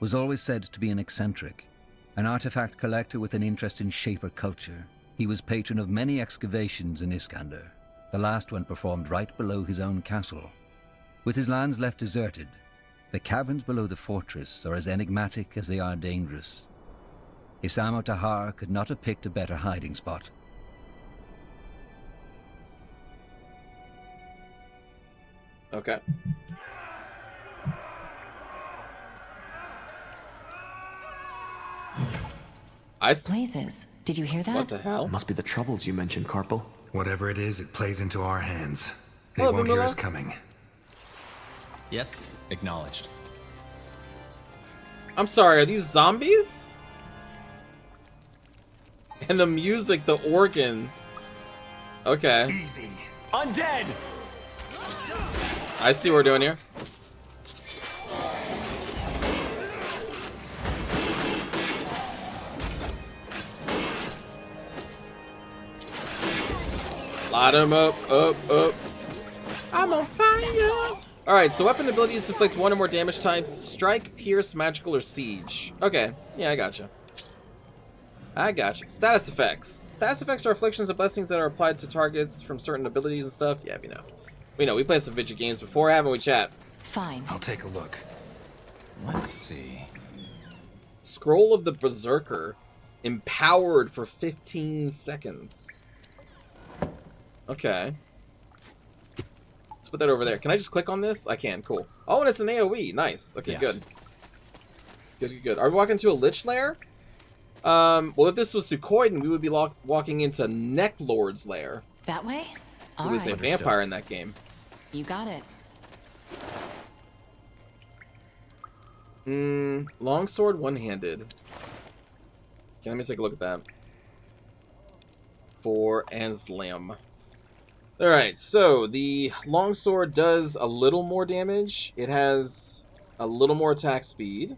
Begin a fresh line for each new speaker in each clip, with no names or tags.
was always said to be an eccentric, an artifact collector with an interest in Shaper culture. He was patron of many excavations in Iskander, the last one performed right below his own castle. With his lands left deserted, the caverns below the fortress are as enigmatic as they are dangerous. Isamo Tahar could not have picked a better hiding spot.
Okay.
Blazes, did you hear that?
What the hell?
Must be the troubles you mentioned, Carpal.
Whatever it is, it plays into our hands. They
Hello,
won't hear
Bumula.
us coming.
Yes, acknowledged.
I'm sorry, are these zombies? And the music, the organ. Okay.
Easy. Undead!
I see what we're doing here. Light 'em up, up. I'm on fire! Alright, so weapon abilities inflict one or more damage types. Strike, pierce, magical, or siege. Okay, yeah, I gotcha. Status effects. Status effects are afflictions and blessings that are applied to targets from certain abilities and stuff. Yeah, we know. We know, we played some video games before, haven't we, chat?
Fine.
I'll take a look.
Let's see.
Scroll of the Berserker. Empowered for 15 seconds. Okay. Let's put that over there. Can I just click on this? I can, cool. Oh, and it's an AoE. Nice. Okay,
Yes.
Good. Are we walking to a Lich Lair? Well, if this was Suikoden, we would be walking into Necklord's lair.
That way?
Who
All
is a
right.
vampire in that game.
You got it.
Longsword one-handed. Okay, let me take a look at that. For Anslam. Alright, so the longsword does a little more damage. It has a little more attack speed.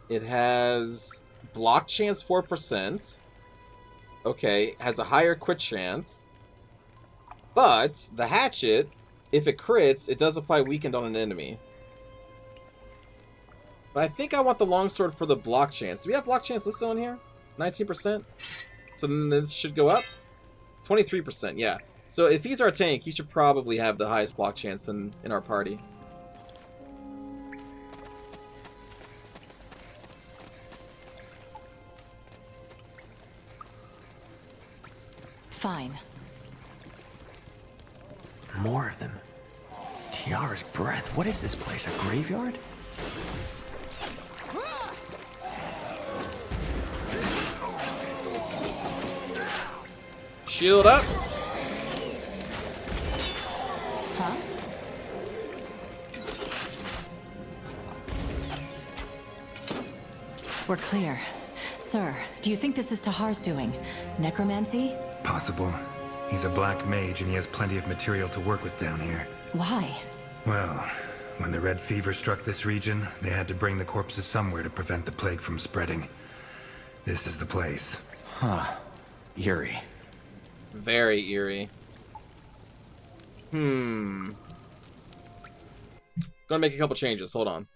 It has block chance 4%. Okay, has a higher crit chance. But the hatchet, if it crits, it does apply weakened on an enemy. But I think I want the longsword for the block chance. Do we have block chance listed on here? 19%? So then this should go up? 23%, yeah. So if he's our tank, he should probably have the highest block chance in our party.
Fine.
More of them. Tiara's breath. What is this place? A graveyard?
Shield up.
Huh? We're clear. Sir, do you think this is Tahar's doing? Necromancy?
Possible. He's a black mage and he has plenty of material to work with down here.
Why?
Well, when the red fever struck this region, they had to bring the corpses somewhere to prevent the plague from spreading. This is the place.
Huh. Eerie.
Very eerie. Gonna make a couple changes. Hold on.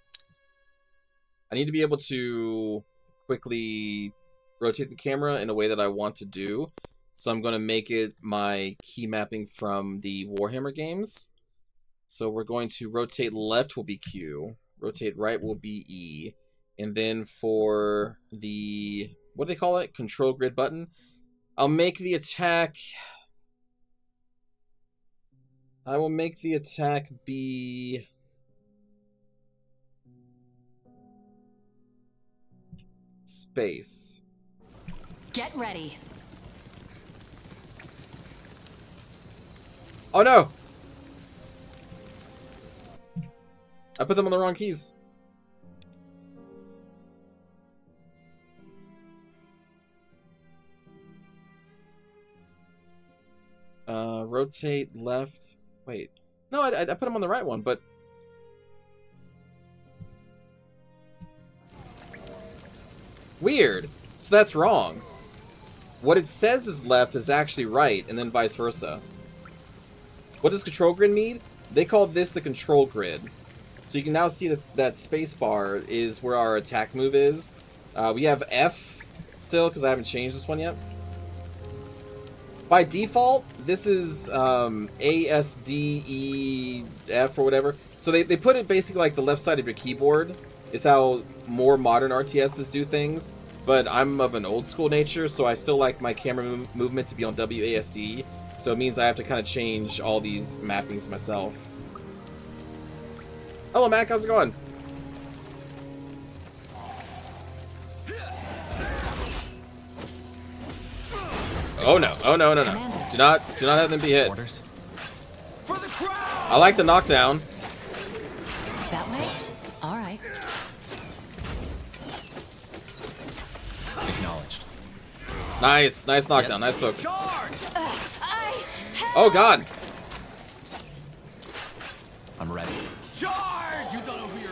I need to be able to quickly rotate the camera in a way that I want to do. So I'm gonna make it my key mapping from the Warhammer games. So we're going to rotate left will be Q, rotate right will be E, and then for the, what do they call it? Control grid button. I'll make the attack... I will make the attack be... space.
Get ready.
Oh no! I put them on the wrong keys. Rotate left. Wait. No, I put them on the right one, but... Weird. So that's wrong. What it says is left is actually right, and then vice versa. What does control grid mean? They call this the control grid. So you can now see that space bar is where our attack move is. We have F still, because I haven't changed this one yet. By default, this is A, S, D, E, F, or whatever. So they put it basically like the left side of your keyboard is how more modern RTSs do things. But I'm of an old school nature, so I still like my camera movement to be on WASD. So it means I have to kind of change all these mappings myself. Hello, Mac. How's it going? Oh no! Oh no! No! No! Do not have them be hit.
Orders.
I like the knockdown.
That way? All right.
Acknowledged.
Nice knockdown.
Yes.
Nice focus. Oh god!
I'm ready.
Charge! You don't know who you're.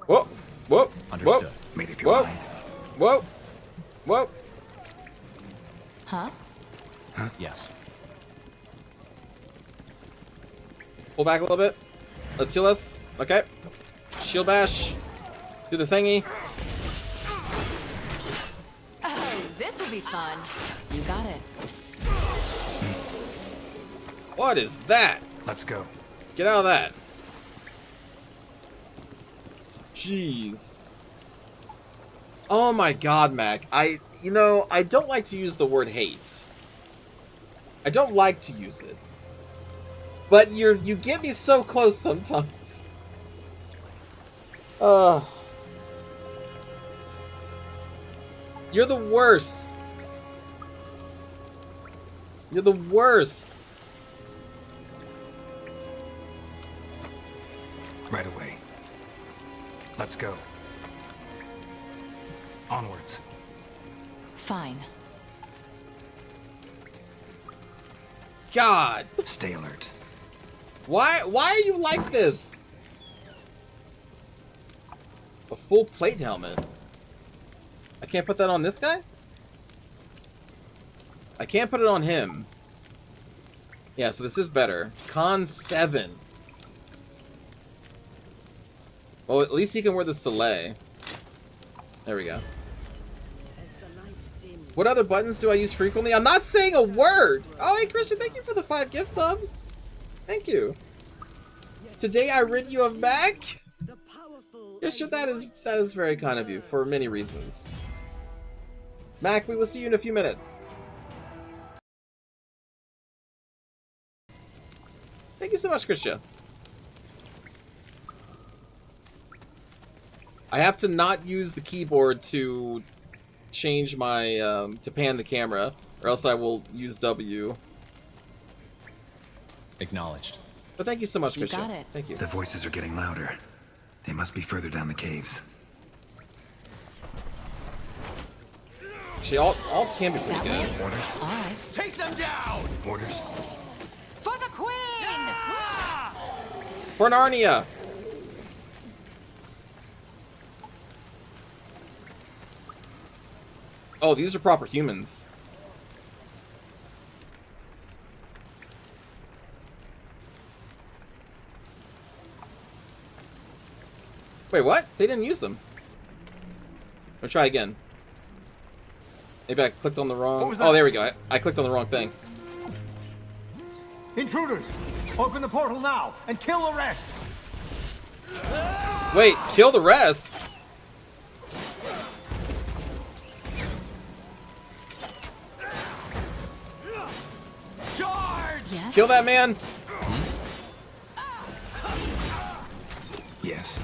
Whoa! Whoa!
Understood.
Made up your
Whoa!
mind.
Whoa! Whoa!
Huh?
Yes.
Pull back a little bit. Let's heal us. Okay. Shield bash. Do the thingy.
Oh, this will be fun. You got it.
What is that?
Let's go.
Get out of that. Jeez. Oh my god, Mac. I don't like to use the word hate. I don't like to use it. But you get me so close sometimes. You're the worst. You're the worst.
Right away. Let's go. Onwards.
Fine.
God.
Stay alert.
Why are you like this? A full plate helmet. I can't put that on this guy? I can't put it on him. Yeah, so this is better. Con 7. Well, at least he can wear the Soleil. There we go. What other buttons do I use frequently? I'm not saying a word! Oh, hey, Christian, thank you for the 5 gift subs. Thank you. Today I rid you of Mac? Christian, that is very kind of you, for many reasons. Mac, we will see you in a few minutes. Thank you so much, Christian. I have to not use the keyboard to change my, to pan the camera, or else I will use W.
Acknowledged.
But thank you so much,
You
Christian.
got it.
Thank you.
The voices are getting louder. They must be further down the caves.
Actually, all can be pretty
That
good.
way?
Orders.
All right.
Take them down!
Orders.
For the queen!
For Narnia! Oh, these are proper humans. Wait, what? They didn't use them. I'll try again. Maybe I clicked on the wrong...
What was that?
Oh, there we go. I clicked on the wrong thing.
Intruders! Open the portal now and kill the rest!
Wait, kill the rest?
Charge!
Yes?
Kill that man?
Yes.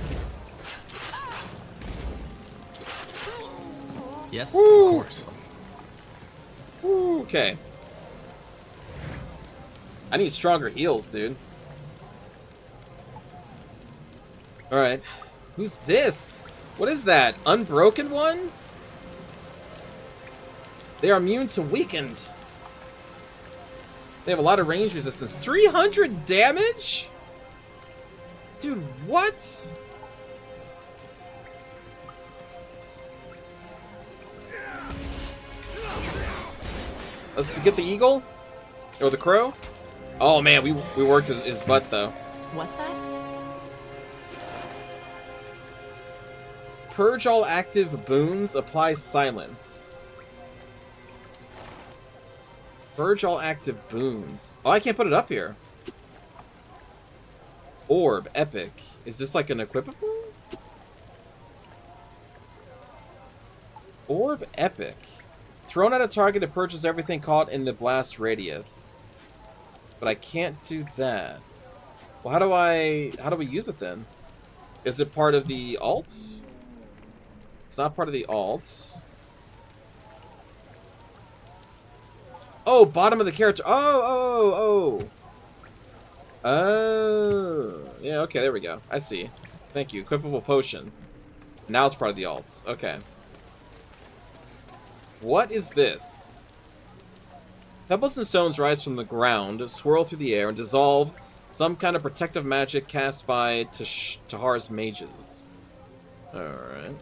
Yes.
Woo.
Of course.
Ooh, okay. I need stronger heals, dude. Alright. Who's this? What is that? Unbroken one? They are immune to weakened. They have a lot of range resistance. 300 damage? Dude, what? Let's get the eagle? Or the crow? Oh man, we worked his butt though.
What's that?
Purge all active boons. Apply silence. Purge all active boons. Oh, I can't put it up here. Orb. Epic. Is this like an equipable? Orb. Epic. Thrown at a target to purchase everything caught in the blast radius. But I can't do that. Well, how do we use it then? Is it part of the alt? It's not part of the alt. Oh, bottom of the character. Oh. Yeah, okay, there we go. I see. Thank you. Equipable potion. Now it's part of the alts. Okay. What is this? Pebbles and stones rise from the ground, swirl through the air, and dissolve some kind of protective magic cast by Tahar's mages. Alright.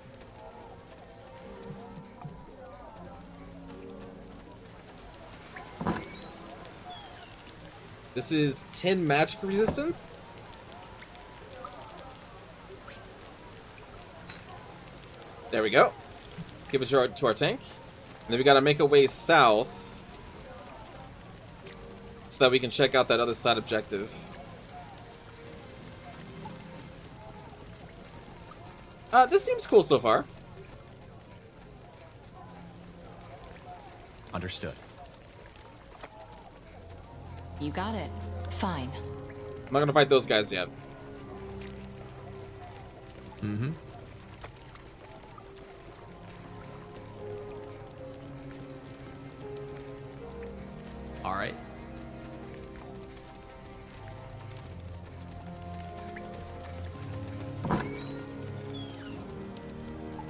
This is 10 magic resistance. There we go. Give it to our tank. And then we gotta make our way south so that we can check out that other side objective. This seems cool so far.
Understood.
You got it. Fine.
I'm not gonna fight those guys yet.
Mm-hmm. All right.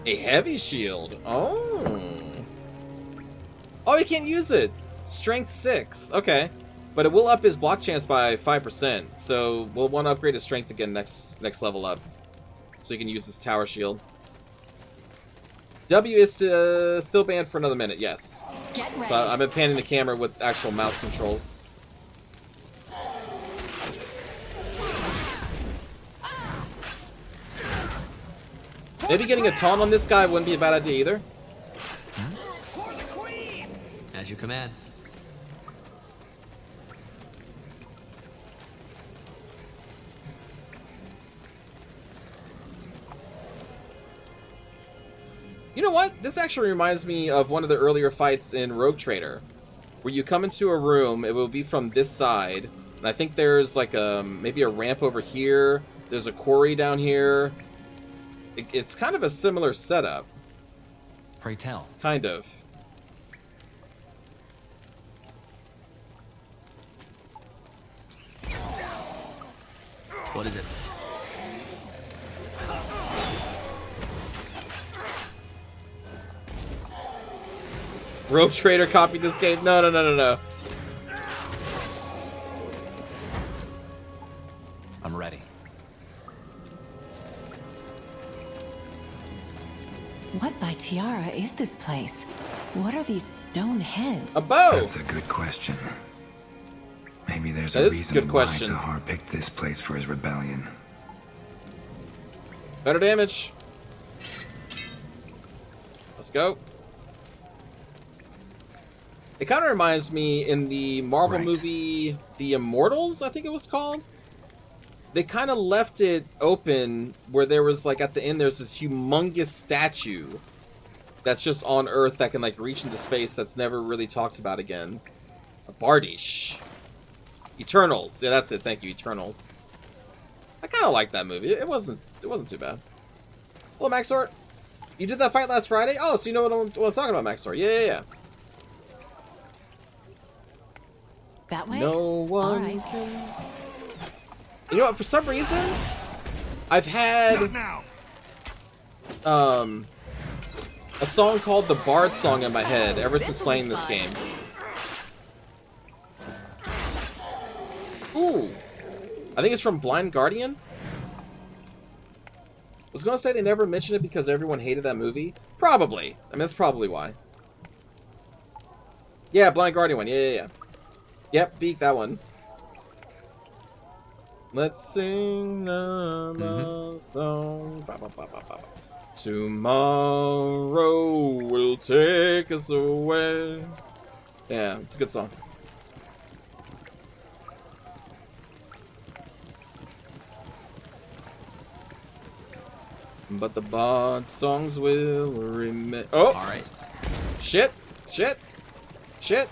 A heavy shield. Oh. Oh, he can't use it. Strength 6. Okay. But it will up his block chance by 5%. So we'll want to upgrade his strength again next level up. So he can use this tower shield. W is still banned for another minute. Yes.
Get ready.
So I've been panning the camera with actual mouse controls. Maybe getting a taunt on this guy wouldn't be a bad idea either.
As you command.
You know what? This actually reminds me of one of the earlier fights in Rogue Trader, where you come into a room, it will be from this side, and I think there's like maybe a ramp over here, there's a quarry down here. It's kind of a similar setup.
Pray tell.
Kind of.
What is it?
Rogue Trader copied this game. No.
I'm ready.
What by Tiara is this place? What are these stone heads?
A bow!
That's a good question. Maybe there's
That
a
is a
reason
good
why
question.
Tahar picked this place for his rebellion.
Better damage. Let's go. It kind of reminds me in the Marvel
Right.
movie The Immortals, I think it was called. They kind of left it open where there was like at the end there's this humongous statue that's just on Earth that can like reach into space that's never really talked about again. A Bardish. Eternals. Yeah, that's it. Thank you, Eternals. I kind of like that movie. It wasn't too bad. Hello, Maxor. You did that fight last Friday? Oh, so you know what I'm talking about, Maxor. Yeah.
That way?
No one
All right.
can... You know what? For some reason, I've had a song called the Bard Song in my head ever since
This'll
playing
be
this
fun.
game. Ooh. I think it's from Blind Guardian. I was gonna say they never mentioned it because everyone hated that movie. Probably. I mean, that's probably why. Yeah, Blind Guardian one. Yeah. Yep, beat that one. Let's sing the song. Ba, ba, ba, ba, ba. Tomorrow will take us away. Yeah, it's a good song. But the bard songs will remain. Oh!
All right.
Shit! Shit! Shit!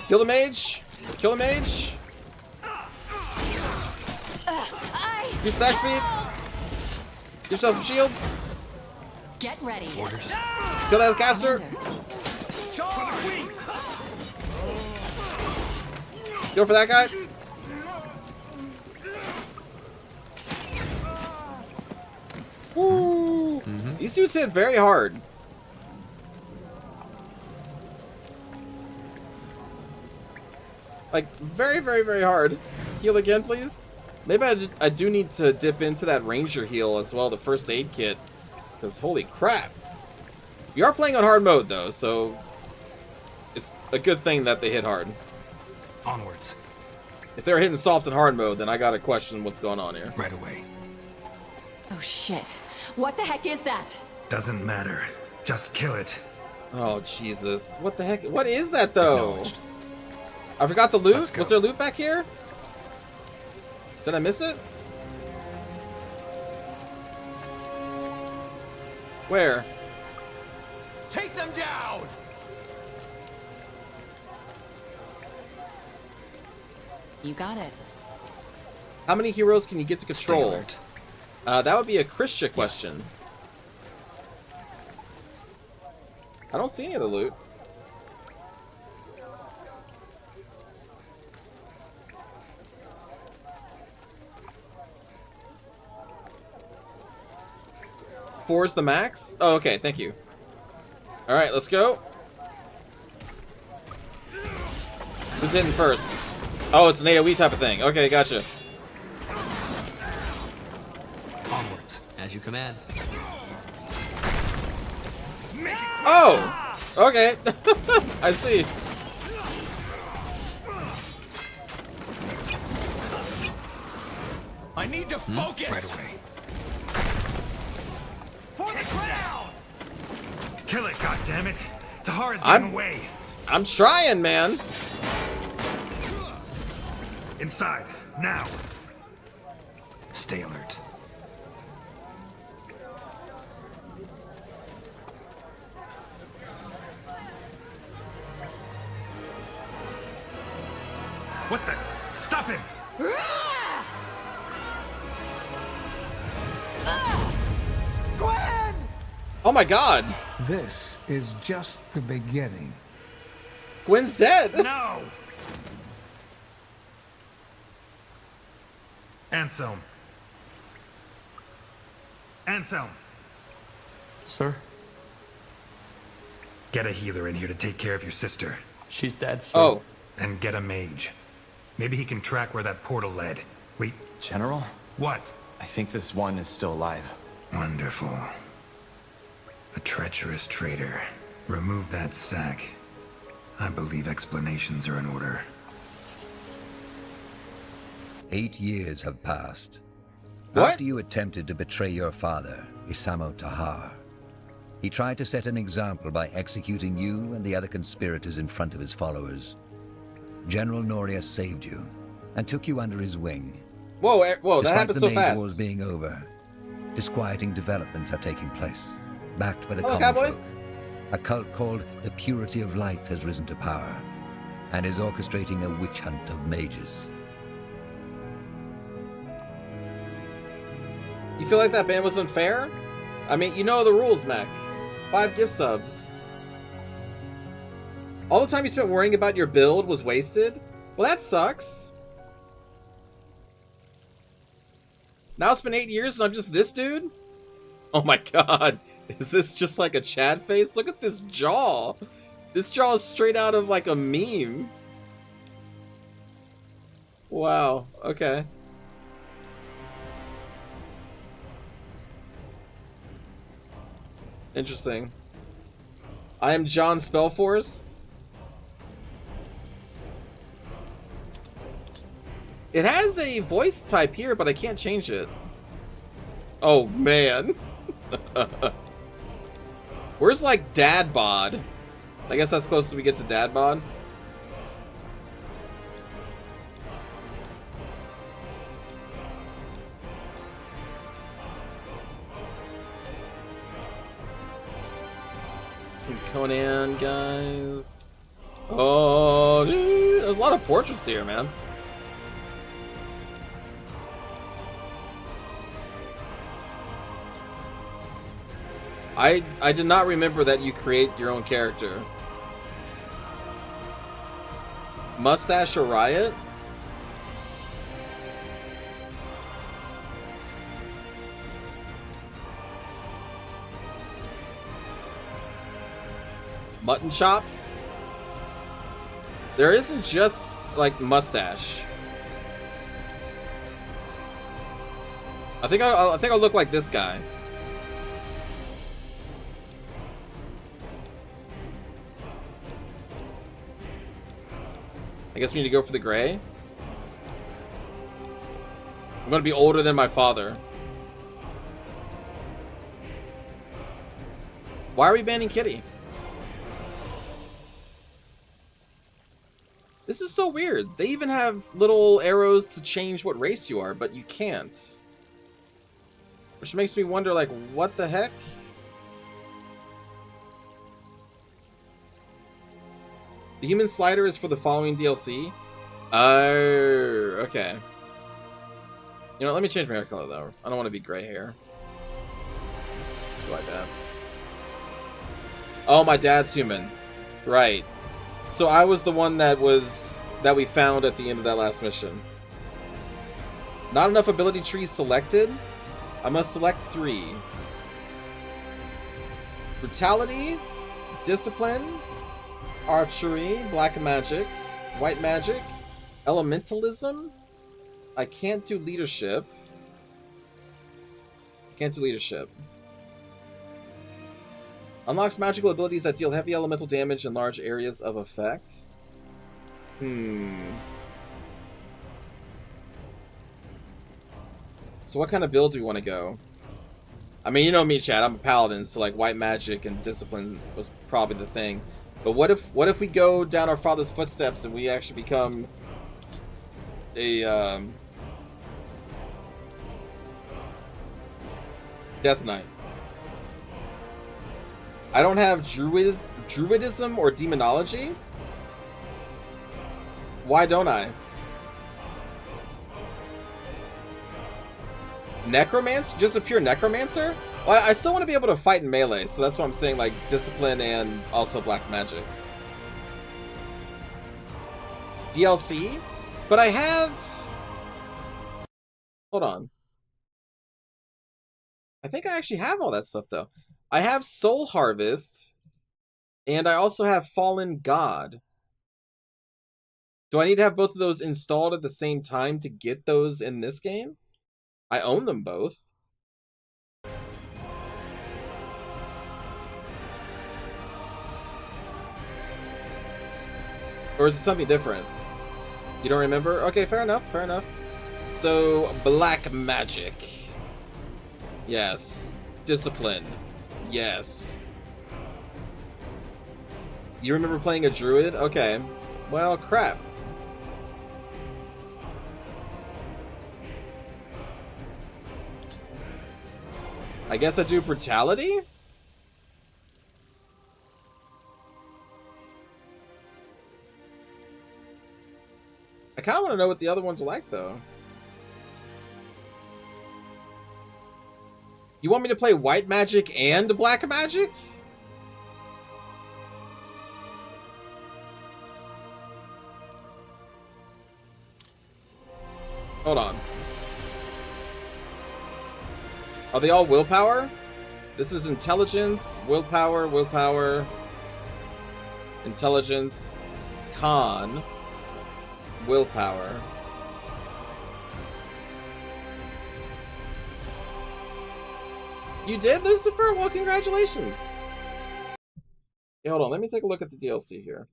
Kill the mage! Kill the mage! You slash speed! Give yourself some shields!
Get ready.
Orders.
Kill that caster! Go for that guy! Woo! These dudes hit very hard. Like, very, very, very hard. Heal again, please. Maybe I do need to dip into that ranger heal as well, the first aid kit. Because, holy crap. We are playing on hard mode, though, so it's a good thing that they hit hard.
Onwards.
If they're hitting soft and hard mode, then I gotta question what's going on here.
Right away.
Oh shit. What the heck is that?
Doesn't matter. Just kill it.
Oh, Jesus. What the heck? What is that, though?
Acknowledged.
I forgot the loot.
Let's go.
Was there loot back here? Did I miss it? Where?
Take them down!
You got it.
How many heroes can you get to control?
alert.
That would be a Christian question. I don't see any of the loot. Four's the max? Oh, okay, thank you. Alright, let's go. Who's hitting first? Oh, it's an AoE type of thing. Okay, gotcha.
Onwards.
As you command.
Oh! Okay. I see.
I need to focus!
Right away.
For the crown!
Kill it, goddammit! Tahara's
I'm-
getting away.
I'm trying, man.
Inside, now. Stay alert. What the? Stop him!
Gwen!
Oh my god.
This is just the beginning.
Gwen's dead.
No! Anselm. Anselm.
Sir?
Get a healer in here to take care of your sister.
She's dead, sir.
Oh.
And get a mage. Maybe he can track where that portal led. Wait,
General,
what?
I think this one is still alive.
Wonderful. A treacherous traitor. Remove that sack. I believe explanations are in order.
8 years have passed.
What?
After you attempted to betray your father, Isamo Tahar, he tried to set an example by executing you and the other conspirators in front of his followers. General Noria saved you and took you under his wing.
Whoa, whoa, that
Despite
happened
the
so
Mage
fast.
Wars being over, disquieting developments are taking place. Backed by the
Hello,
common
cowboy.
folk, a cult called the Purity of Light has risen to power and is orchestrating a witch hunt of mages.
You feel like that ban was unfair? I mean, you know the rules, Mac. 5 gift subs. All the time you spent worrying about your build was wasted? Well, that sucks. Now it's been 8 years and I'm just this dude? Oh my god. Is this just like a Chad face? Look at this jaw. This jaw is straight out of like a meme. Wow. Okay. Interesting. I am John Spellforce. It has a voice type here, but I can't change it. Oh, man. Where's, like, Dad Bod? I guess that's close as we get to Dad Bod. Some Conan guys. Oh, dude, there's a lot of portraits here, man. I did not remember that you create your own character. Mustache or Riot? Mutton chops? There isn't just like mustache. I think I'll look like this guy. I guess we need to go for the gray. I'm gonna be older than my father. Why are we banning Kitty? This is so weird. They even have little arrows to change what race you are, but you can't. Which makes me wonder, like, what the heck? The human slider is for the following DLC. Oh, okay. You know, let me change my hair color, though. I don't want to be gray hair. Let's go like that. Oh, my dad's human. Right. So I was the one that we found at the end of that last mission. Not enough ability trees selected. I must select 3. Brutality, discipline, archery, black magic, white magic, elementalism. I can't do leadership. Can't do leadership. Unlocks magical abilities that deal heavy elemental damage in large areas of effect. So what kind of build do we want to go? I mean, you know me, Chad. I'm a paladin, so like white magic and discipline was probably the thing. But what if we go down our father's footsteps and we actually become a Death Knight? I don't have druidism or demonology. Why don't I? Necromancer? Just a pure necromancer? Well, I still want to be able to fight in melee, so that's what I'm saying, like discipline and also black magic. DLC? But I have... Hold on. I think I actually have all that stuff, though. I have Soul Harvest, and I also have Fallen God. Do I need to have both of those installed at the same time to get those in this game? I own them both. Or is it something different? You don't remember? Okay, fair enough, fair enough. So, black magic. Yes. Discipline. Yes. You remember playing a druid? Okay. Well, crap. I guess I do brutality? I kind of want to know what the other ones are like, though. You want me to play white magic and black magic? Hold on. Are they all willpower? This is intelligence, willpower, willpower, intelligence, con, willpower. You did, Lucifer? Well, congratulations. Okay, hold on. Let me take a look at the DLC here.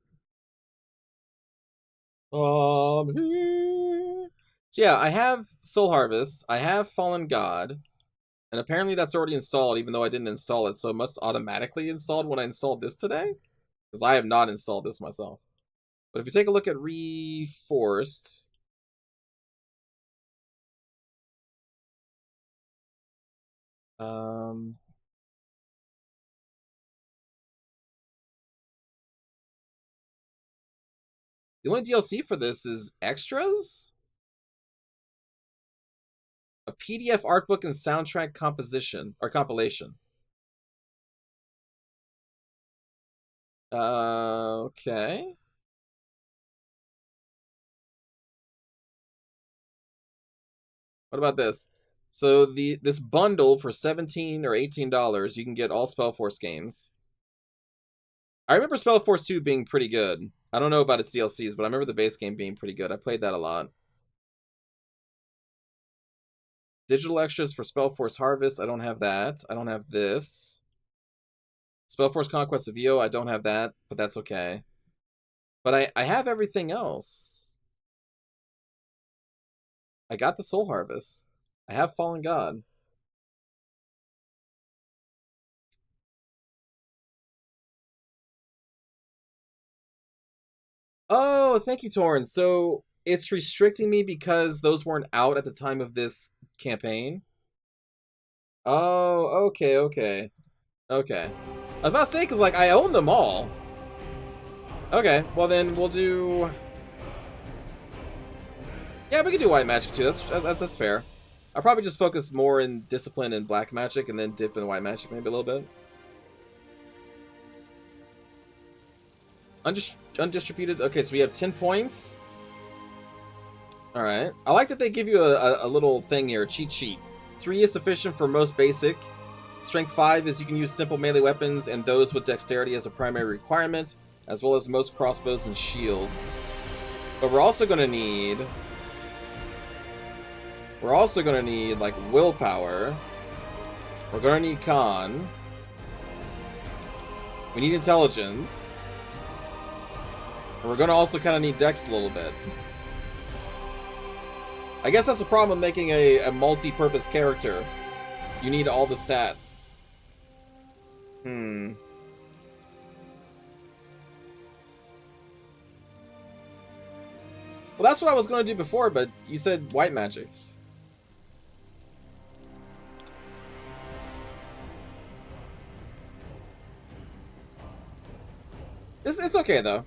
Here. So yeah, I have Soul Harvest. I have Fallen God. And apparently that's already installed, even though I didn't install it. So it must automatically installed when I installed this today? Because I have not installed this myself. But if you take a look at Reforced... The only DLC for this is extras? A PDF art book and soundtrack composition or compilation. Okay. What about this? So this bundle for $17 or $18, you can get all Spellforce games. I remember Spellforce 2 being pretty good. I don't know about its DLCs, but I remember the base game being pretty good. I played that a lot. Digital extras for Spellforce Harvest. I don't have that. I don't have this. Spellforce Conquest of Io. I don't have that, but that's okay. But I have everything else. I got the Soul Harvest. I have Fallen God. Oh, thank you, Torrance. So it's restricting me because those weren't out at the time of this campaign? Oh, okay. Okay. I was about to say, because, like, I own them all. Okay, well then we'll do... Yeah, we can do white magic too. That's fair. I'll probably just focus more in discipline and black magic and then dip in white magic maybe a little bit. Undistributed. Okay, so we have 10 points. Alright. I like that they give you a little thing here, a cheat sheet. 3 is sufficient for most basic. Strength 5 is you can use simple melee weapons and those with dexterity as a primary requirement, as well as most crossbows and shields. But we're also going to need... like, willpower. We're going to need con. We need intelligence. And we're going to also kind of need dex a little bit. I guess that's the problem with making a multi-purpose character. You need all the stats. Well, that's what I was going to do before, but you said white magic. It's okay, though.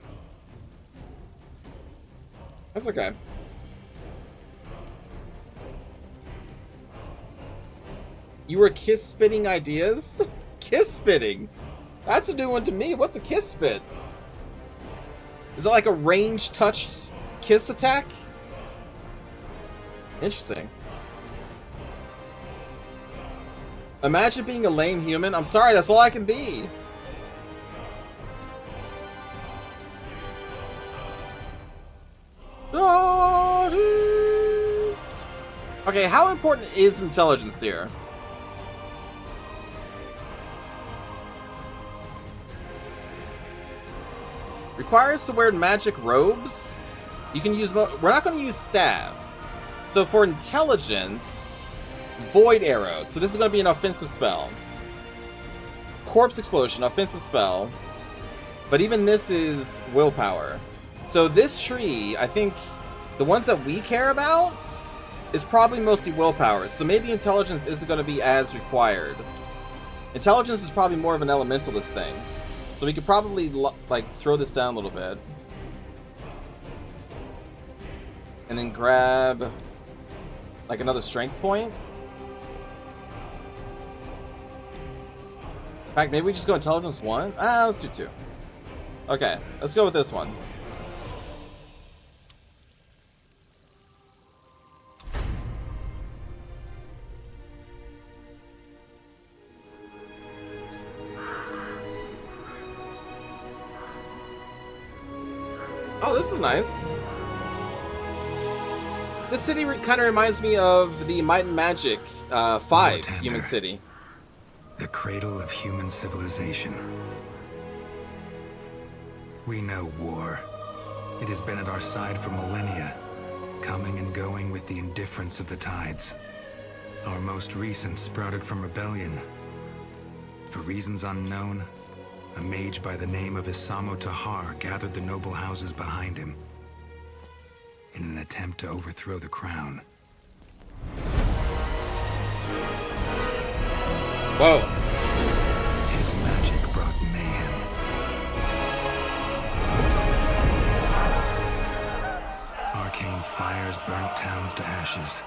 That's okay. You were kiss spitting ideas? Kiss spitting? That's a new one to me. What's a kiss spit? Is it like a range touched kiss attack? Interesting. Imagine being a lame human. I'm sorry, that's all I can be. Okay, how important is intelligence here? Requires to wear magic robes. You can use... We're not going to use staves. So for intelligence, void arrow. So this is going to be an offensive spell. Corpse explosion, offensive spell. But even this is willpower. So this tree, I think the ones that we care about is probably mostly willpower. So maybe intelligence isn't going to be as required. Intelligence is probably more of an elementalist thing. So we could probably, like, throw this down a little bit. And then grab, like, another strength point. In fact, maybe we just go intelligence 1? Let's do 2. Okay, let's go with this one. Oh, this is nice. This city kind of reminds me of the Might and Magic 5 Human City.
The cradle of human civilization. We know war. It has been at our side for millennia, coming and going with the indifference of the tides. Our most recent sprouted from rebellion. For reasons unknown, a mage by the name of Isamo Tahar gathered the noble houses behind him in an attempt to overthrow the crown.
Whoa.
His magic brought mayhem. Arcane fires burnt towns to ashes.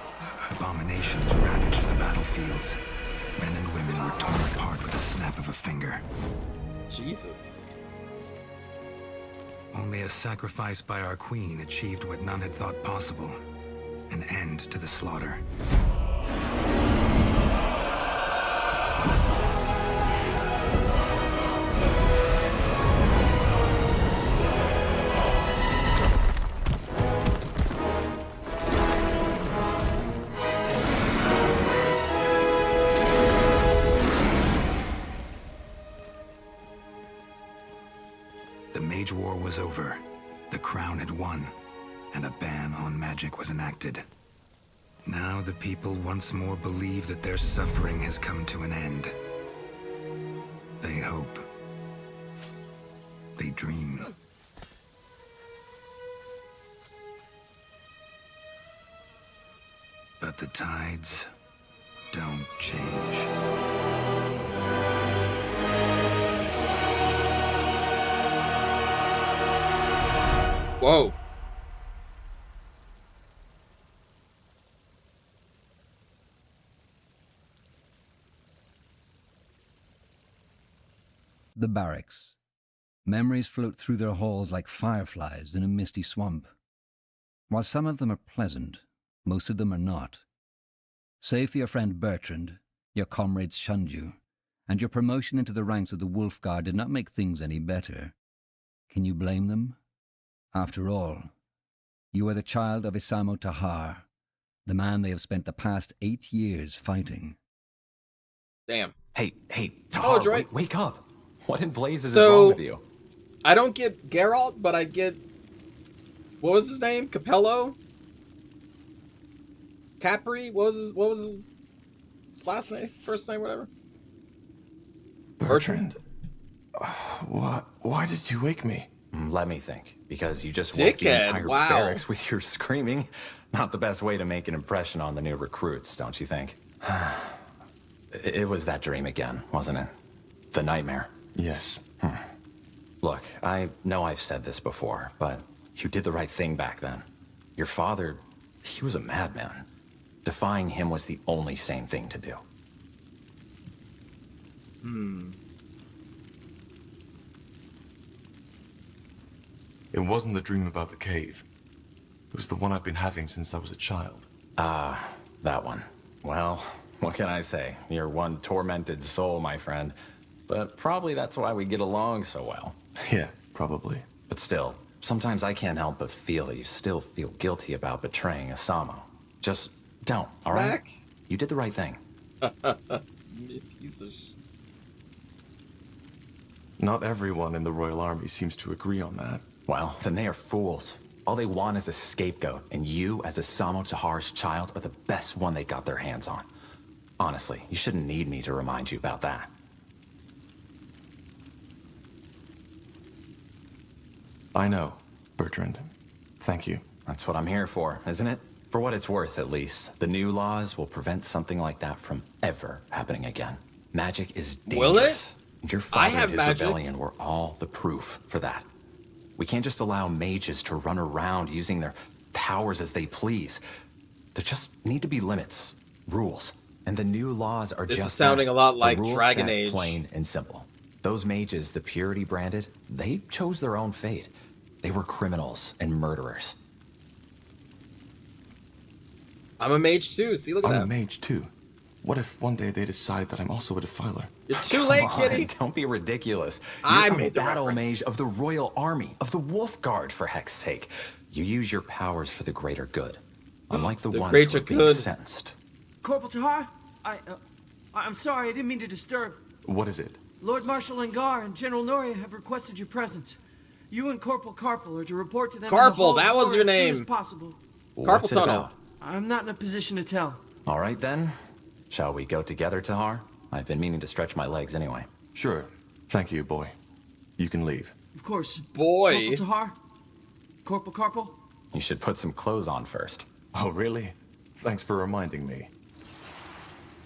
Abominations ravaged the battlefields. Men and women were torn apart with the snap of a finger.
Jesus.
Only a sacrifice by our queen achieved what none had thought possible. An end to the slaughter. The Mage War was over. The crown had won, and a ban on magic was enacted. Now the people once more believe that their suffering has come to an end. They hope. They dream. But the tides don't change.
Whoa.
The barracks. Memories float through their halls like fireflies in a misty swamp. While some of them are pleasant, most of them are not. Save for your friend Bertrand, your comrades shunned you, and your promotion into the ranks of the Wolf Guard did not make things any better. Can you blame them? After all, you are the child of Isamo Tahar, the man they have spent the past 8 years fighting.
Damn.
Hey, Tahar,
Droid.
wake up. What in blazes is
So-
wrong with you?
I don't get Geralt, but I get... What was his name? Capello? Capri? What was his last name? First name, whatever?
Bertrand. Why did you wake me?
Let me think, because you just woke the
Dickhead,
entire
wow.
barracks with your screaming. Not the best way to make an impression on the new recruits, don't you think? It was that dream again, wasn't it? The nightmare.
Yes.
Look, I know I've said this before, but you did the right thing back then. Your father, he was a madman. Defying him was the only sane thing to do.
It wasn't the dream about the cave. It was the one I've been having since I was a child.
That one. Well, what can I say? You're one tormented soul, my friend. But probably that's why we get along so well.
Yeah, probably.
But still, sometimes I can't help but feel that you still feel guilty about betraying Isamo. Just don't, all right?
Mac?
You did the right thing.
Piece of sh...
Not everyone in the Royal Army seems to agree on that.
Well, then they are fools. All they want is a scapegoat, and you, as Isamo Tahar's child, are the best one they got their hands on. Honestly, you shouldn't need me to remind you about that.
I know, Bertrand. Thank you.
That's what I'm here for, isn't it? For what it's worth, at least. The new laws will prevent something like that from ever happening again. Magic is dangerous.
Will it?
And your
I
father
have
and his
magic.
rebellion were all the proof for that. We can't just allow mages to run around using their powers as they please. There just need to be limits, rules. And the new laws are
This
just
is sounding
that.
a lot
The
like
rules
Dragon
set
Age.
plain and simple. Those mages the Purity branded, they chose their own fate. They were criminals and murderers.
I'm a mage too. See, look at
I'm a
that.
mage too. What if one day they decide that I'm also a defiler?
You're too late,
Come on,
kitty.
don't be ridiculous.
I
You're a
made the
battle
reference.
mage of the Royal Army, of the Wolf Guard, for heck's sake. You use your powers for the greater good. Unlike the ones who
greater
are being
good.
sentenced.
Corporal Tahar, I'm sorry, I didn't mean to disturb.
What is it?
Lord Marshal Angar and General Noria have requested your presence. You and Corporal Carpel are to report to them in the
Carpel,
hall
that was
floor
your
as soon
name.
as possible.
Carpal
What's it
tunnel.
about?
I'm not in a position to tell.
All right then. Shall we go together, Tahar? I've been meaning to stretch my legs anyway.
Sure. Thank you, boy. You can leave.
Of course.
Boy.
Corporal Tahar? Corporal Carpal?
You should put some clothes on first.
Oh, really? Thanks for reminding me.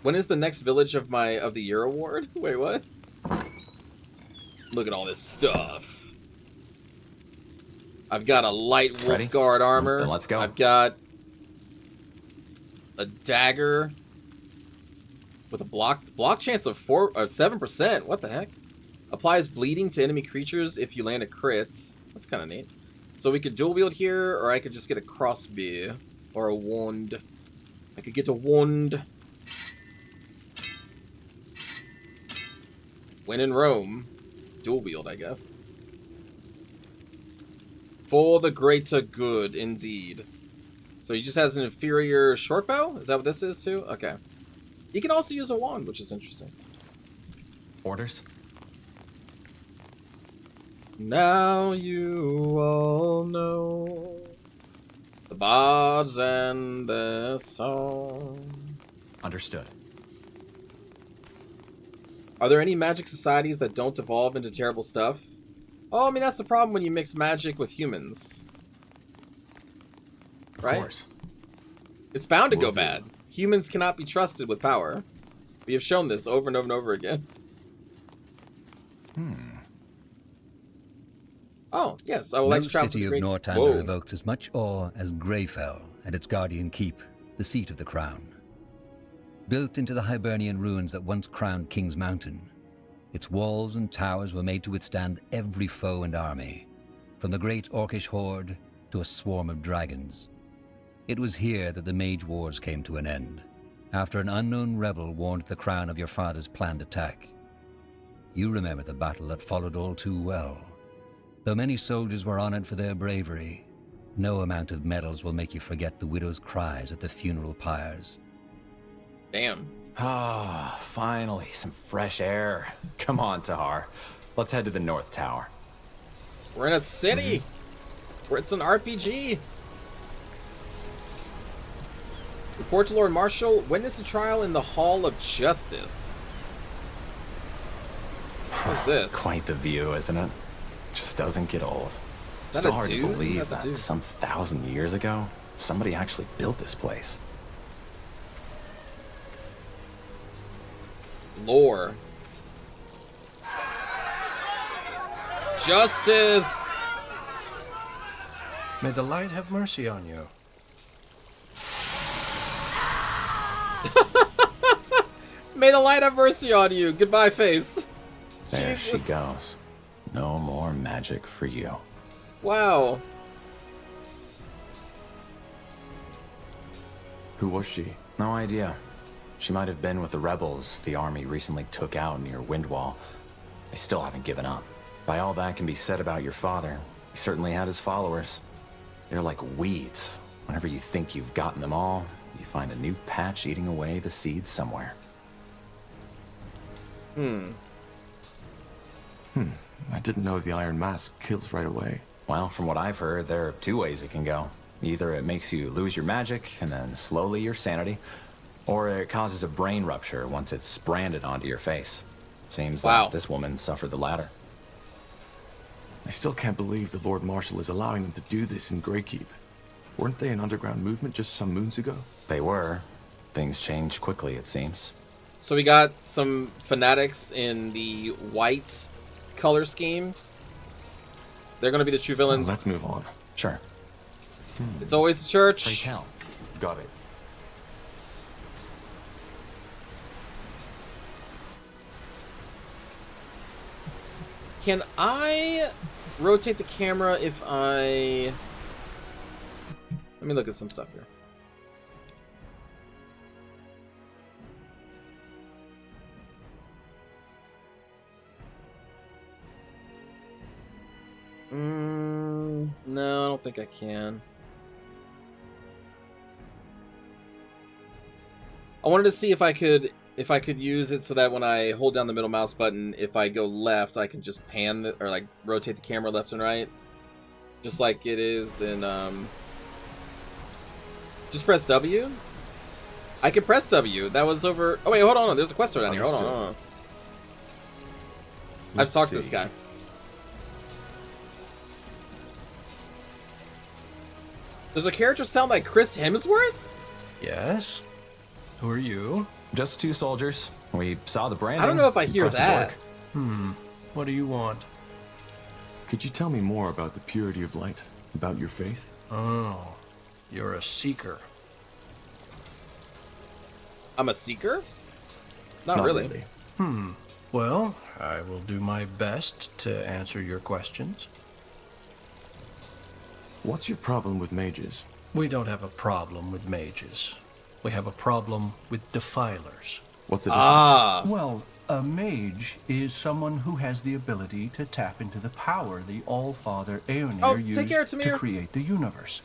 When is the next village of the year award? Wait, what? Look at all this stuff. I've got a light wolf
Ready?
guard armor.
Then let's go.
I've got a dagger with a block chance of 7%. What the heck? Applies bleeding to enemy creatures if you land a crit. That's kind of neat. So we could dual wield here, or I could just get a crossbow or a wand. I could get a wand. When in Rome, dual wield, I guess. For the greater good, indeed. So he just has an inferior short bow? Is that what this is too? Okay. He can also use a wand, which is interesting.
Orders?
Now you all know the bards and their song.
Understood.
Are there any magic societies that don't devolve into terrible stuff? Oh, I mean, that's the problem when you mix magic with humans. Right?
Of course.
It's bound to go bad. Humans cannot be trusted with power. We have shown this over and over and over again. Oh, yes, I would like to travel to
the
the
city
great...
of Northander evokes as much awe as Greyfell and its guardian keep, the seat of the crown. Built into the Hibernian ruins that once crowned King's Mountain, its walls and towers were made to withstand every foe and army, from the great Orcish horde to a swarm of dragons. It was here that the Mage Wars came to an end, after an unknown rebel warned the crown of your father's planned attack. You remember the battle that followed all too well. Though many soldiers were honored for their bravery, no amount of medals will make you forget the widow's cries at the funeral pyres.
Damn.
Ah, finally, some fresh air. Come on, Tahar. Let's head to the North Tower.
We're in a city! Where it's an RPG! Report to Lord Marshal. Witness a trial in the Hall of Justice. What's this?
Quite the view, isn't it? Just doesn't get old.
that
So
a
hard to
dude?
believe
That's a
that
dude.
some 1,000 years ago, somebody actually built this place.
Lore. Justice!
May the light have mercy on you.
May the light have mercy on you. Goodbye, face.
There
Jesus.
she goes. No more magic for you.
Wow.
Who was she?
No idea. She might have been with the rebels the army recently took out near Windwall. They still haven't given up. By all that can be said about your father, he certainly had his followers. They're like weeds. Whenever you think you've gotten them all, you find a new patch eating away the seeds somewhere.
I didn't know the Iron Mask kills right away.
Well, from what I've heard, there are two ways it can go. Either it makes you lose your magic, and then slowly your sanity, or it causes a brain rupture once it's branded onto your face. Seems like this woman suffered the latter.
I still can't believe the Lord Marshal is allowing them to do this in Greykeep. Weren't they an underground movement just some moons ago?
They were. Things changed quickly, it seems.
So we got some fanatics in the white color scheme. They're going to be the true villains.
Let's move on.
Sure.
It's always the church.
Pray tell.
Got it.
Can I rotate the camera if I... Let me look at some stuff here. No, I don't think I can. I wanted to see if I could use it so that when I hold down the middle mouse button, if I go left, I can just pan or like rotate the camera left and right, just like it is in just press W. I can press W. That was over... Oh, wait, hold on. There's a quest down here. Hold on. I've talked to this guy. Does a character sound like Chris Hemsworth?
Yes? Who are you?
Just 2 soldiers. We saw the branding.
I don't know if I hear
Impressive
that.
work.
What do you want?
Could you tell me more about the purity of light? About your faith?
Oh, you're a seeker.
I'm a seeker? Not really.
Well, I will do my best to answer your questions.
What's your problem with mages?
We don't have a problem with mages. We have a problem with defilers.
What's the difference?
Well, a mage is someone who has the ability to tap into the power the All-Father Aeonir used to create the universe.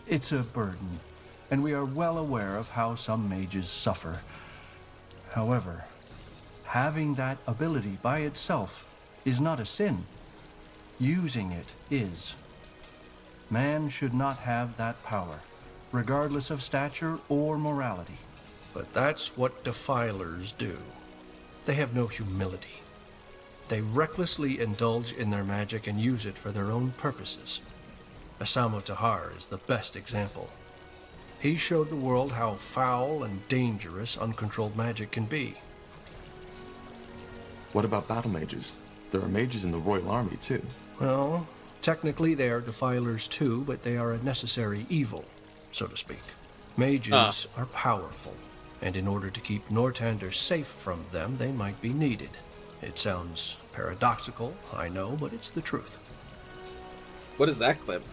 It's a burden, and we are well aware of how some mages suffer. However, having that ability by itself is not a sin. Using it is. Man should not have that power, regardless of stature or morality.
But that's what defilers do. They have no humility. They recklessly indulge in their magic and use it for their own purposes. Asamo Tahar is the best example. He showed the world how foul and dangerous uncontrolled magic can be.
What about battle mages? There are mages in the Royal Army, too.
Well, technically they are defilers too, but they are a necessary evil, so to speak. Mages are powerful, and in order to keep Northander safe from them, they might be needed. It sounds paradoxical, I know, but it's the truth.
What is that clip?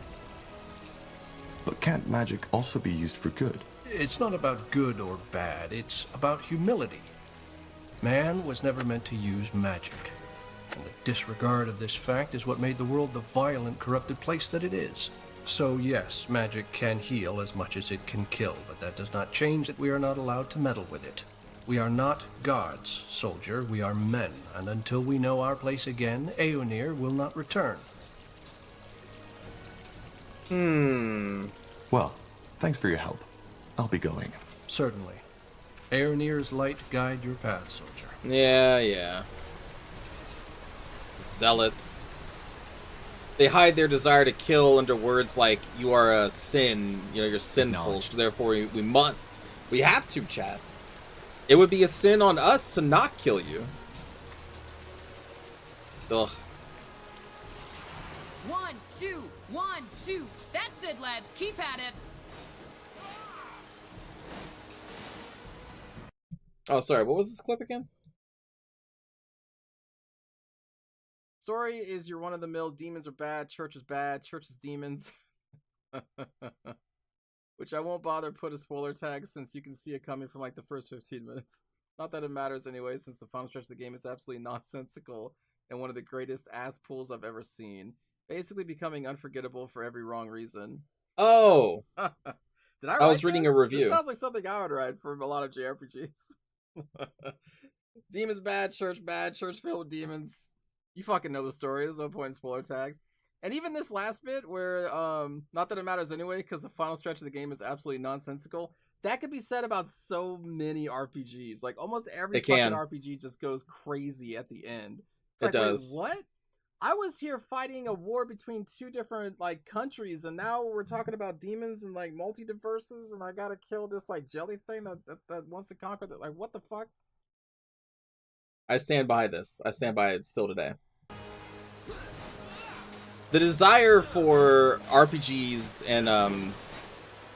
But can't magic also be used for good?
It's not about good or bad, it's about humility. Man was never meant to use magic, and the disregard of this fact is what made the world the violent, corrupted place that it is. So yes, magic can heal as much as it can kill, but that does not change that we are not allowed to meddle with it. We are not gods, soldier, we are men, and until we know our place again, Aeonir will not return.
Well, thanks for your help. I'll be going.
Certainly. Aeonir's light guide your path, soldier.
Yeah. Zealots. They hide their desire to kill under words like, you are a sin, you're sinful, so therefore we must. We have to, chat. It would be a sin on us to not kill you. Ugh.
1, 2, 1, 2. That's it, lads. Keep at it.
Oh, sorry. What was this clip again? Story is you're one-of-the-mill. Demons are bad. Church is bad. Church is demons. Which I won't bother put a spoiler tag since you can see it coming from like the first 15 minutes. Not that it matters anyway, since the final stretch of the game is absolutely nonsensical and one of the greatest ass pulls I've ever seen. Basically becoming unforgettable for every wrong reason. Oh! Did I was reading a review. This sounds like something I would write for a lot of JRPGs. Demons bad, church filled with demons. You fucking know the story. There's no point in spoiler tags. And even this last bit where, not that it matters anyway, because the final stretch of the game is absolutely nonsensical. That could be said about so many RPGs. Like, almost every fucking RPG just goes crazy at the end. It's like, does. Wait, what? I was here fighting a war between two different, like, countries, and now we're talking about demons and, like, multiverses, and I gotta kill this, like, jelly thing that wants to conquer the, like, what the fuck? I stand by this. I stand by it still today. The desire for RPGs and,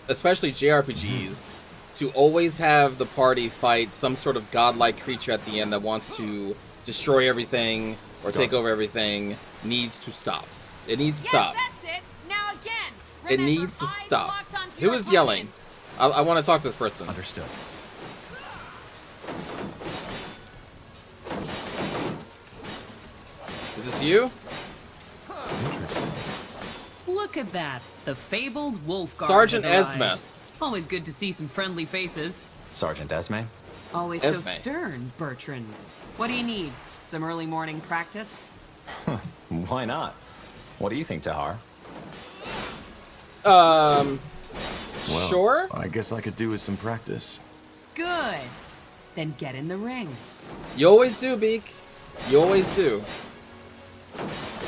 especially JRPGs, to always have the party fight some sort of godlike creature at the end that wants to destroy everything or take over everything needs to stop. It needs to stop.
That's it. Now again.
It needs to stop. Who is yelling? I want to talk to this person.
Understood.
Is this you?
Interesting.
Look at that. The fabled Wolfguard
Sergeant
has
Esme.
arrived. Always good to see some friendly faces.
Sergeant Esme?
Always so stern, Bertrand. What do you need? Some early morning practice?
Why not? What do you think, Tahar?
Well,
sure.
I guess I could do with some practice.
Good. Then get in the ring.
You always do, Beak. You always do.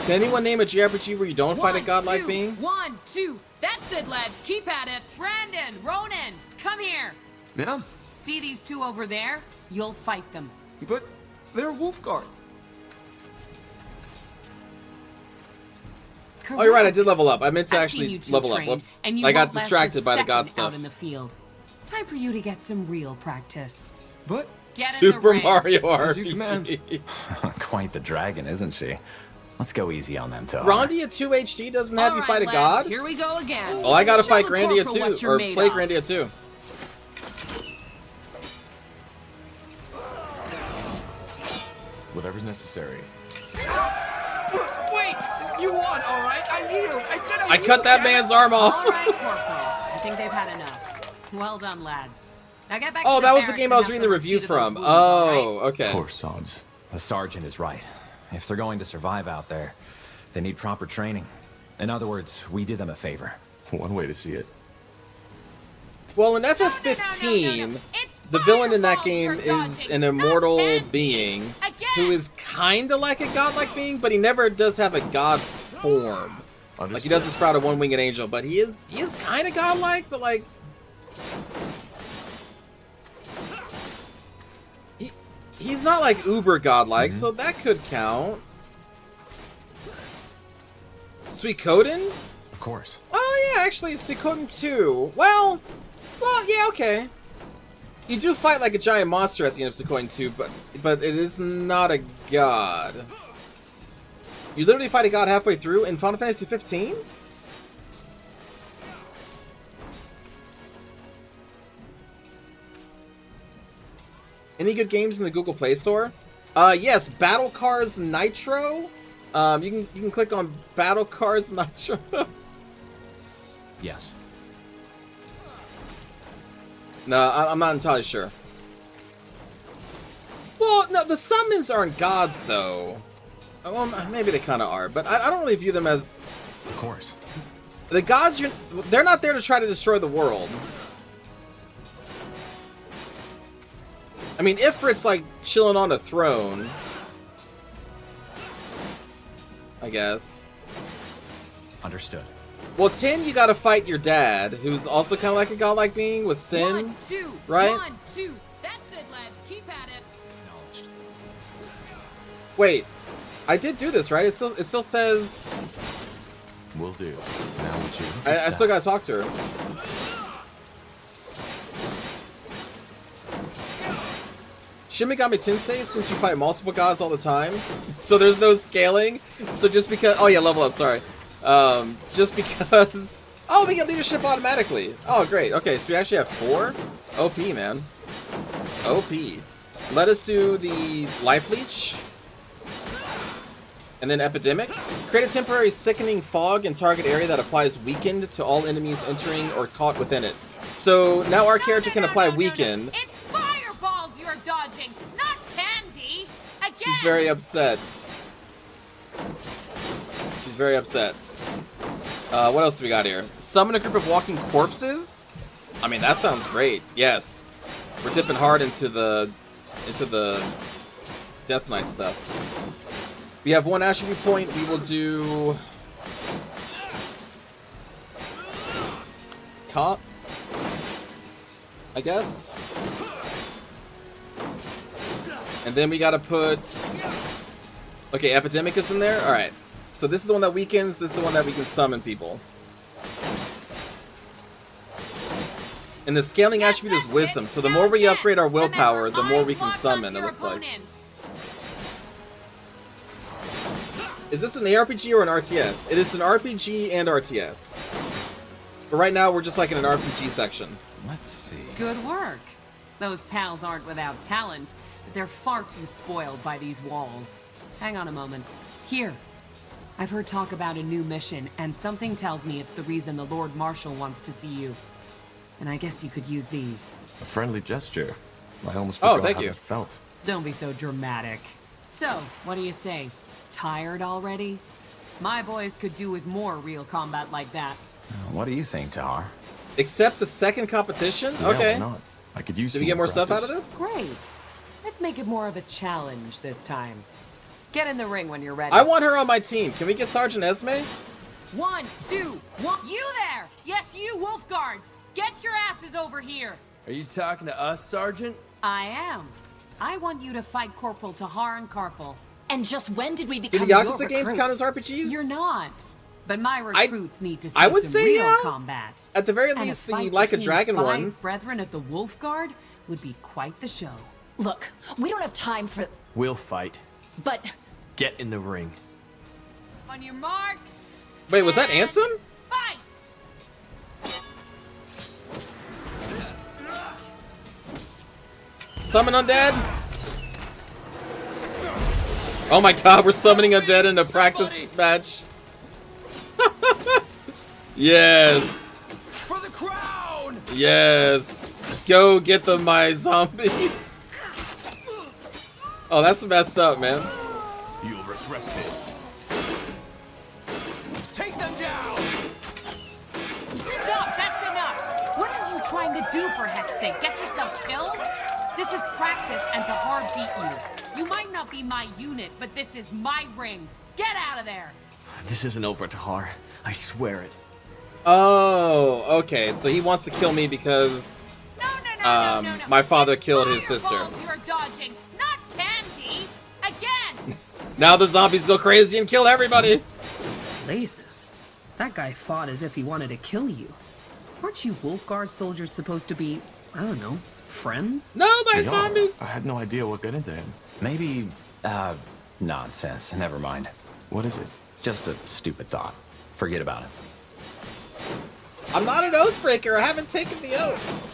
Can anyone name a JRPG where you don't fight a godlike being?
1, 2. That's it, lads. Keep at it. Brandon, Ronan, come here.
Yeah.
See these two over there? You'll fight them.
But they're Wolfguard.
Oh, you're right. I did level up. I meant to
I've
actually
seen you two
level up.
train,
Whoops.
and you
I got
won't last a
distracted by the god
second
stuff.
out in the field. Time for you to get some real practice.
But
get in
Super
the ring.
Mario
As you command.
RPG.
Quite the dragon, isn't she? Let's go easy on them, Tahar.
Grandia 2 HD doesn't have
All
you
right,
fight a
lads,
god?
Here we go again.
Well, I gotta
Show
fight
the
Grandia
corporal what
2,
you're
or
made
play
of.
Grandia 2.
Whatever's necessary.
Wait! You won, all right? I yield. I said
I cut that man's arm off.
All right, Corporal. I think they've had enough. Well done, lads. Now get back
Oh,
to the
that was the
barracks
game
and
I was
have
reading the
someone
review
see to those
from.
wounds, all right?
Oh, okay.
Poor sods.
The sergeant is right. If they're going to survive out there, they need proper training. In other words, we did them a favor.
One way to see it.
Well, in FF15, the villain in that game is an immortal being who is kind of like a godlike being, but he never does have a god form. Like, he doesn't sprout a one-winged angel, but he is kind of godlike, but like... He's not like uber godlike, so that could count. Suikoden?
Of course.
Oh yeah, actually, Suikoden 2. Well, yeah, okay. You do fight like a giant monster at the end of Suikoden 2, but it is not a god. You literally fight a god halfway through in Final Fantasy 15? Any good games in the Google Play Store? Yes, Battle Cars Nitro. You can click on Battle Cars Nitro.
Yes.
No, I'm not entirely sure. Well, no, the summons aren't gods, though. Well, maybe they kind of are, but I don't really view them as...
Of course.
The gods, they're not there to try to destroy the world. I mean, Ifrit's like chilling on a throne. I guess.
Understood.
Well, Tin, you gotta fight your dad, who's also kind of like a godlike being with Sin.
1, 2,
right?
1, 2. That's it, lads. Keep at it.
Acknowledged.
Wait, I did do this, right? It still says.
Will do. Now would you?
I still gotta talk to her. Shin Megami Tensei, since you fight multiple gods all the time, so there's no scaling. So just because, oh yeah, level up. Sorry. Just because. Oh, we get leadership automatically. Oh, great. Okay, so we actually have 4. OP, man. OP. Let us do the Life Leech. And then Epidemic. Create a temporary sickening fog in target area that applies Weakened to all enemies entering or caught within it. So now our character can apply Weaken.
It's fireballs you're dodging, not candy. Again.
She's very upset. She's very upset. What else do we got here? Summon a group of walking corpses? I mean, that sounds great. Yes. We're dipping hard into the Death Knight stuff. We have 1 attribute point. We will do Cop, I guess. And then we gotta put... Okay, Epidemic is in there? Alright. So this is the one that weakens, this is the one that we can summon people. And the scaling attribute is Wisdom, so the more we upgrade our willpower, the more we can summon, it looks like. Is this an ARPG or an RTS? It is an RPG and RTS. But right now, we're just like in an RPG section.
Let's see.
Good work. Those pals aren't without talent, but they're far too spoiled by these walls. Hang on a moment. Here. I've heard talk about a new mission, and something tells me it's the reason the Lord Marshal wants to see you. And I guess you could use these.
A friendly gesture. I almost forgot
thank
how
you.
that felt.
Don't be so dramatic. So, what do you say? Tired already? My boys could do with more real combat like that.
What do you think, Tahar?
Accept the second competition?
Yeah,
Okay.
why not? I could use
Did
some
we get more stuff out of
practice.
this?
Great. Let's make it more of a challenge this time. Get in the ring when you're ready.
I want her on my team. Can we get Sergeant Esme?
1, 2, 1. You there! Yes, you wolf guards! Get your asses over here!
Are you talking to us, Sergeant?
I am. I want you to fight Corporal Tahar and Karpal.
And just when did we
Do
become
the
your
Yakuza games count as RPGs?
You're not. But my recruits need to see
I would
some
say
real
yeah.
combat.
At the very
And
least,
a
the
fight
Like a
between
Dragon
5
ones.
Brethren of the Wolf Guard would be quite the show.
Look, we don't have time for...
We'll fight.
But...
Get in the ring.
On your marks.
Wait, was that Ansem?
Fight!
Summon undead? Oh my god, we're summoning undead in a practice match. Yes.
For the crown!
Yes. Go get them, my zombies. Oh, that's messed up, man.
You'll regret this. Take them down!
Stop! That's enough! What are you trying to do, for heck's sake? Get yourself killed? This is practice, and Tahar beat you. You might not be my unit, but this is my ring. Get out of there!
This isn't over, Tahar. I swear it.
Oh, okay. So he wants to kill me because
No.
my father
It's
killed his sister.
fireballs you're dodging, not candy! Again!
Now the zombies go crazy and kill everybody.
Blazes. That guy fought as if he wanted to kill you. Aren't you Wolf Guard soldiers supposed to be, I don't know, friends?
No, my
Yeah,
zombies!
I had no idea what got into him.
Maybe, nonsense. Never mind.
What is it?
Just a stupid thought. Forget about it.
I'm not an oathbreaker. I haven't taken the oath.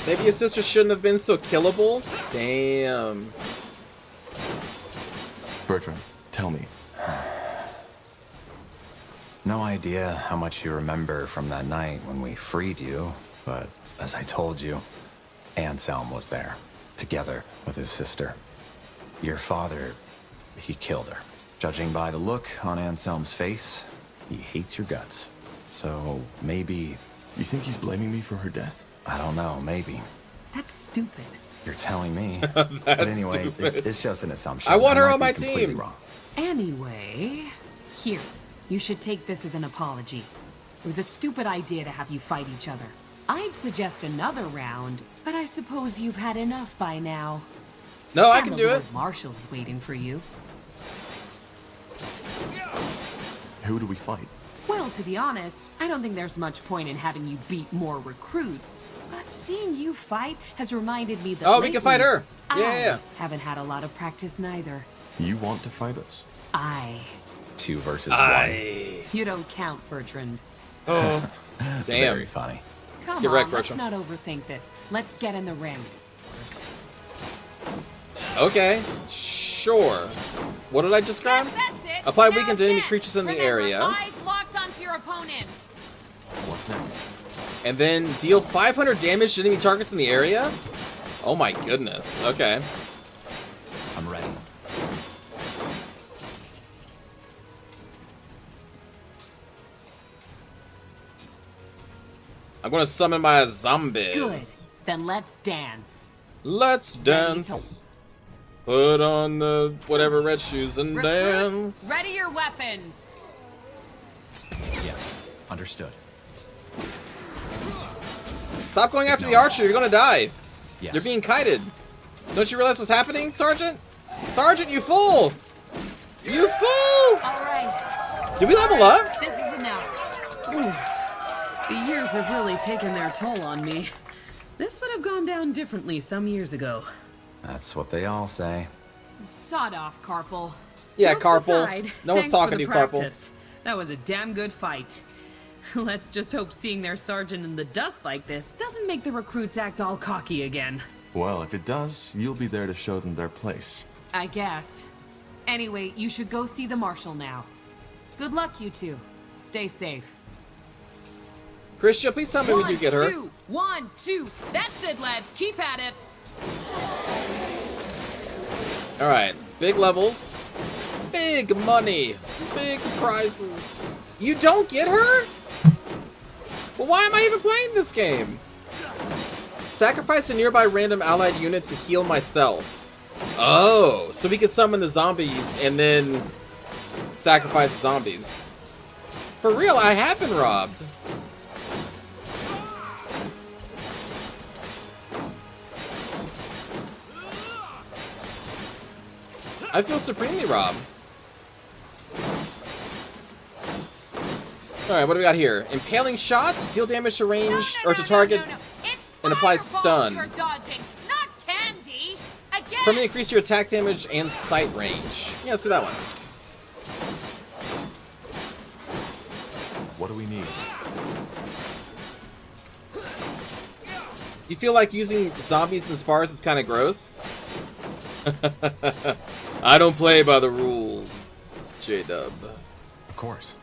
Maybe his sister shouldn't have been so killable. Damn.
Bertrand, tell me.
No idea how much you remember from that night when we freed you, but as I told you, Anselm was there, together with his sister. Your father, he killed her. Judging by the look on Anselm's face, he hates your guts. So maybe...
You think he's blaming me for her death?
I don't know, maybe.
That's stupid.
You're telling me. But anyway, it's just an assumption.
I want her
might
on my
be completely
team.
Wrong.
Anyway, here. You should take this as an apology. It was a stupid idea to have you fight each other. I'd suggest another round, but I suppose you've had enough by now.
No, I
And
can
the
do it.
Lord Marshal's waiting for you.
Who do we fight?
Well, to be honest, I don't think there's much point in having you beat more recruits. But seeing you fight has reminded me that
Oh, we can fight her.
I
Yeah.
haven't had a lot of practice neither.
You want to fight us?
I.
2 versus
Aye.
1.
You don't count, Bertrand.
Oh, damn.
Very funny.
Come
Get
on,
wrecked,
let's
Bertram.
not overthink this. Let's get in the ring.
Okay, sure. What did I just grab?
Yes, that's it.
Apply
Now
weaken to enemy
again.
creatures in the
Remember,
area.
eyes locked onto your opponents.
What's next?
And then deal 500 damage to enemy targets in the area? Oh my goodness. Okay.
I'm ready.
I'm gonna summon my zombies.
Good. Then let's dance.
Let's dance. Put on the whatever red shoes and
Recruits,
dance.
ready your weapons.
Yes, understood.
Stop going after the archer, you're gonna die.
Yes.
You're being kited. Don't you realize what's happening, Sergeant? Sergeant, you fool! You fool!
All right.
Did we level up?
This is enough. Oof. The years have really taken their toll on me. This would have gone down differently some years ago.
That's what they all say.
Sod off, Karpal.
Yeah,
Jokes
Karpal.
aside,
No one's
thanks for
talking
the
to you, Karpal.
practice. That was a damn good fight. Let's just hope seeing their sergeant in the dust like this doesn't make the recruits act all cocky again.
Well, if it does, you'll be there to show them their place.
I guess. Anyway, you should go see the marshal now. Good luck, you two. Stay safe.
Christian, please tell me we do get her.
1, 2. That's it, lads. Keep at it.
Alright, big levels. Big money. Big prizes. You don't get her? Well, why am I even playing this game? Sacrifice a nearby random allied unit to heal myself. Oh, so we can summon the zombies and then sacrifice the zombies. For real, I have been robbed. I feel supremely robbed. Alright, what do we got here? Impaling shot, deal damage to range or to target and applies stun.
You're dodging, not candy. Again.
Permanently increase your attack damage and sight range. Yeah, let's do that one.
What do we need?
You feel like using zombies and spars is kind of gross? I don't play by the rules, J-Dub.
Of course.